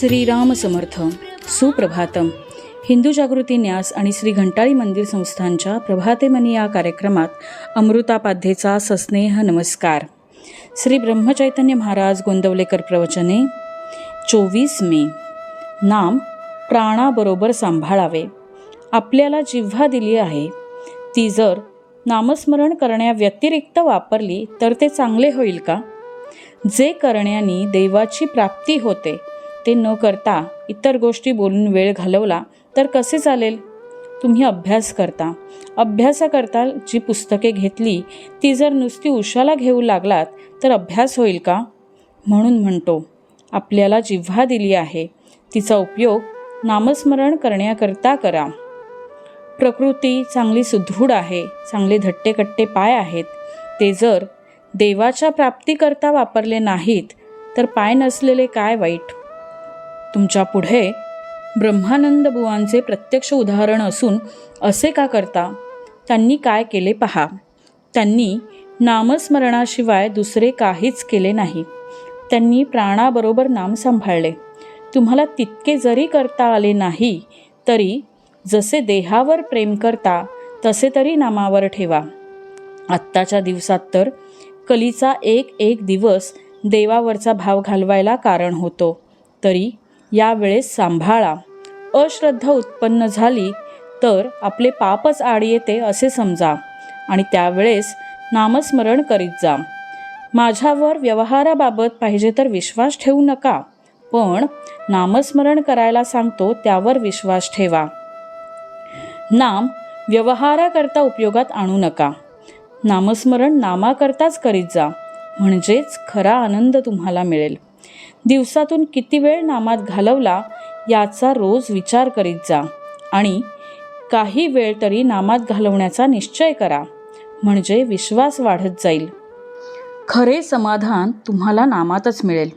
श्रीराम समर्थ. सुप्रभातम. हिंदू जागृती न्यास आणि श्री घंटाळी मंदिर संस्थांच्या प्रभातेमनी या कार्यक्रमात अमृतापाध्येचा सस्नेह नमस्कार. श्री ब्रह्मचैतन्य महाराज गोंदवलेकर प्रवचने. 24 मे. नाम प्राणाबरोबर सांभाळावे. आपल्याला जिव्हा दिली आहे ती जर नामस्मरण करण्याव्यतिरिक्त वापरली तर ते चांगले होईल का? जे करण्याने देवाची प्राप्ती होते ते न करता इतर गोष्टी बोलून वेळ घालवला तर कसे चालेल? तुम्ही अभ्यासाकरता जी पुस्तके घेतली ती जर नुसती उशाला घेऊ लागलात तर अभ्यास होईल का? म्हणून म्हणतो, आपल्याला जिव्हा दिली आहे तिचा उपयोग नामस्मरण करण्याकरता करा. प्रकृती चांगली सुदृढ आहे, चांगले धट्टेकट्टे पाय आहेत. ते जर देवाच्या प्राप्तीकरता वापरले नाहीत तर पाय नसलेले काय वाईट? तुमच्या पुढे ब्रह्मानंद बुवांचे प्रत्यक्ष उदाहरण असून असे का करता? त्यांनी काय केले पहा. त्यांनी नामस्मरणाशिवाय दुसरे काहीच केले नाही. त्यांनी प्राणाबरोबर नाम सांभाळले. तुम्हाला तितके जरी करता आले नाही तरी जसे देहावर प्रेम करता तसे तरी नामावर ठेवा. आत्ताच्या दिवसात तर कलीचा एक दिवस देवावरचा भाव घालवायला कारण होतो. तरी यावेळेस सांभाळा. अश्रद्धा उत्पन्न झाली तर आपले पापच आड येते असे समजा आणि त्यावेळेस नामस्मरण करीत जा. माझ्यावर व्यवहाराबाबत पाहिजे तर विश्वास ठेवू नका, पण नामस्मरण करायला सांगतो त्यावर विश्वास ठेवा. नाम व्यवहाराकरता उपयोगात आणू नका. नामस्मरण नामाकरताच करीत जा, म्हणजेच खरा आनंद तुम्हाला मिळेल. दिवसातून किती वेळ नामात घालवला याचा रोज विचार करीत जा आणि काही वेळ तरी नामात घालवण्याचा निश्चय करा, म्हणजे विश्वास वाढत जाईल. खरे समाधान तुम्हाला नामातच मिळेल.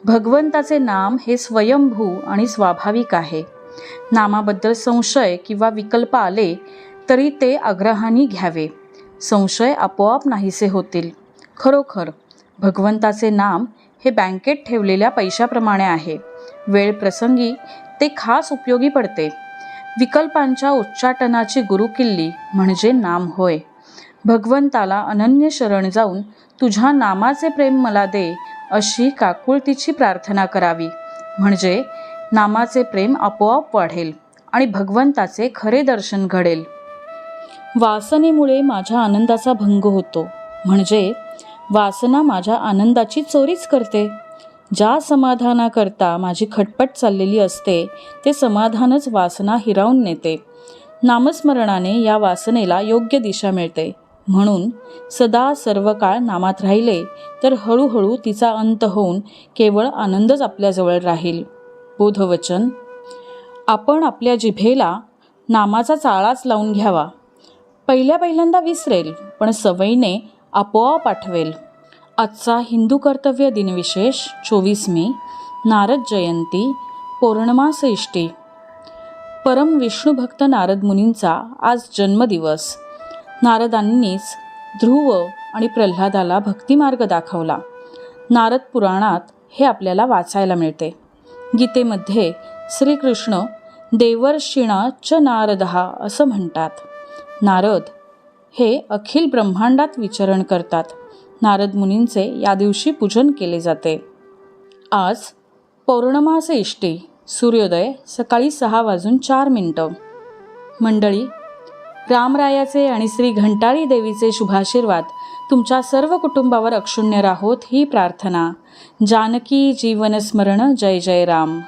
भगवंताचे नाम हे स्वयंभू आणि स्वाभाविक आहे. नामाबद्दल संशय किंवा विकल्प आले तरी ते आग्रहाने घ्यावे. संशय आपोआप नाहीसे होतील. खरोखर भगवंताचे नाम हे बँकेत ठेवलेल्या पैशाप्रमाणे आहे. वेळ प्रसंगी ते खास उपयोगी पडते. विकल्पांच्या उच्चाटनाची गुरुकिल्ली म्हणजे नाम होय. भगवंताला अनन्य शरण जाऊन तुझ्या नामाचे प्रेम मला दे अशी काकुळतीची प्रार्थना करावी, म्हणजे नामाचे प्रेम आपोआप वाढेल आणि भगवंताचे खरे दर्शन घडेल. वासनेमुळे माझ्या आनंदाचा भंग होतो, म्हणजे वासना माझ्या आनंदाची चोरीच करते. ज्या समाधानाकरता माझी खटपट चाललेली असते ते समाधानच वासना हिरावून नेते. नामस्मरणाने या वासनेला योग्य दिशा मिळते. म्हणून सदा सर्व काळ नामात राहिले तर हळूहळू तिचा अंत होऊन केवळ आनंदच आपल्याजवळ राहील. बोधवचन. आपण आपल्या जिभेला नामाचा चाळाच लावून घ्यावा. पहिल्यांदा विसरेल, पण सवयीने आपोआप आठवेल. आजचा हिंदू कर्तव्य दिनविशेष 24 मे. नारद जयंती. पौर्णमास इष्टी. परम विष्णुभक्त नारद मुनींचा आज जन्मदिवस. नारदांनीच ध्रुव आणि प्रल्हादाला भक्तिमार्ग दाखवला. नारद पुराणात हे आपल्याला वाचायला मिळते. गीतेमध्ये श्रीकृष्ण देवर्षिणा च नारदहा असं म्हणतात. नारद हे अखिल ब्रह्मांडात विचरण करतात. नारद मुनींचे या दिवशी पूजन केले जाते. आज पौर्णमास इष्टी. सूर्योदय सकाळी 6:04. मंडळी, रामरायाचे आणि श्री घंटाळी देवीचे शुभाशीर्वाद तुमच्या सर्व कुटुंबावर अक्षुण्य राहोत ही प्रार्थना. जानकी जीवन स्मरण. जय जय राम.